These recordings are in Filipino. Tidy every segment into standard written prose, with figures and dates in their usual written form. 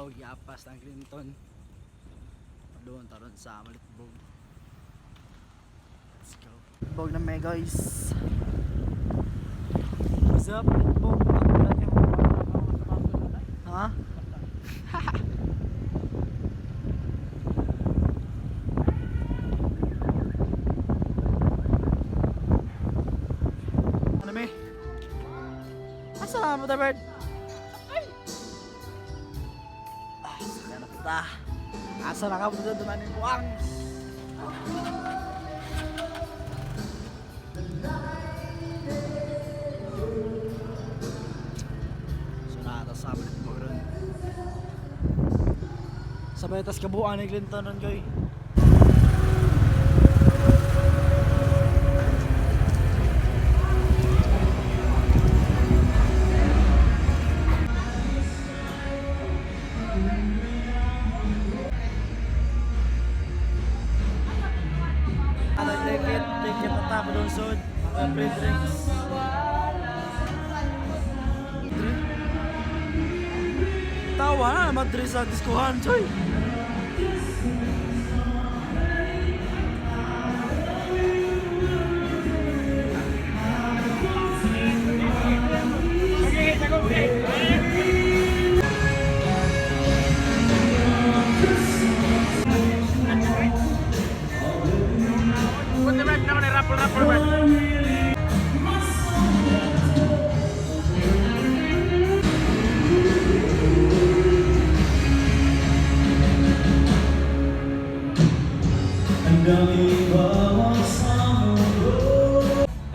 go, yapas ng Clinton. Doon taron sa Malitbog. Let's go. Bog na may guys. What's up, Malitbog? Ha? Ano may? Asa na mo, Tabard? Sakya na kita. Asa na ka mo doon namin buwang? So nakakasama na mo ron. Sabay tas kabuuan ni Clinton ron, Joy. Ticket na tabo doon sud. Free drinks. Tawa na Madrid sa diskuhan, Joy.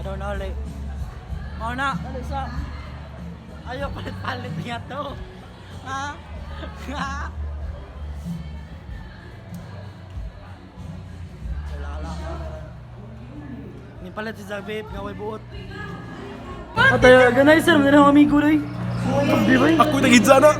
Ano na ulit? Mau na, dali sa. Ayaw palit-palit niya to. Ha? Ha? Wala. Ni palit si Zabib nga way buot. Atay organizer mo na amigo ray. Di ba? Ako tagid sana.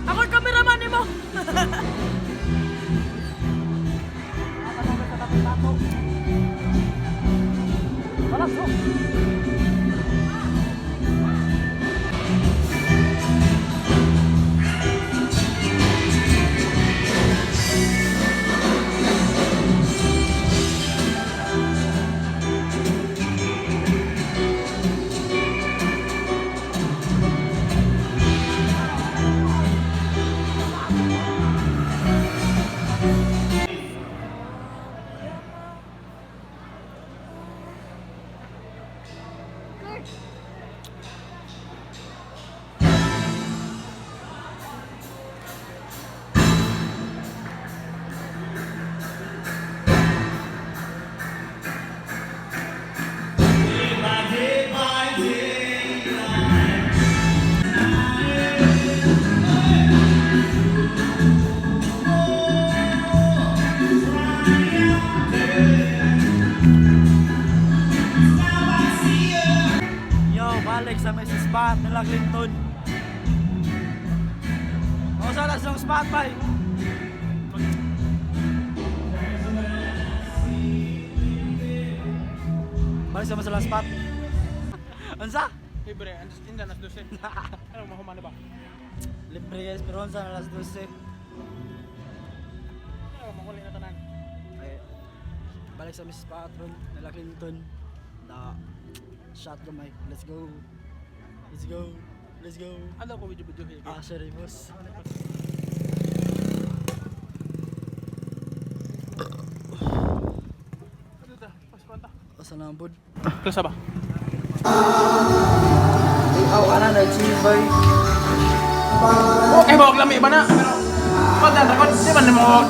Ako ang cameraman ni mo. Wala so. Balik sa may spot nila Clinton. O sa alas ng spot pa eh. Balik sa masalang spot. Ansa? Libre, andas tinda nas 12. Ano mahumana ba? Libre guys, pero ansa alas 12. Ano makuli na tanan. Okay. Balik sa may spot ron nila Clinton. Da shot gamay. Let's go. Let's go. Let's go. Ano ko video here. Ah, sorry boss. Ano ta? Paspanta. Asa na ang bod? Klasa ba? Ikaw ka na nag-chibay. Okay ba lami ba na? Pero pag record di man mo.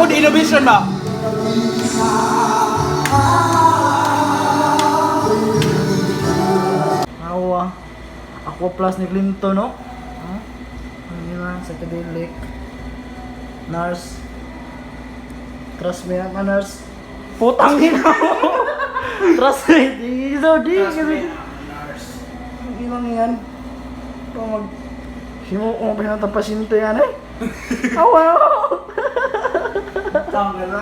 Food innovation ba? Awa. Aqua Plus ni Clinton, no? Ha? Ano yun? Psychedelic. Nurse. Trust me, ang nurse. Putang ina mo! Trust me, di kasi. Ang ilang yan. Kung mag... Sino kung pinatang pasyente yan eh? Awa! Tama na.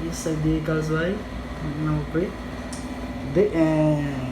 Yes, I di kalsay. No, pre. The end.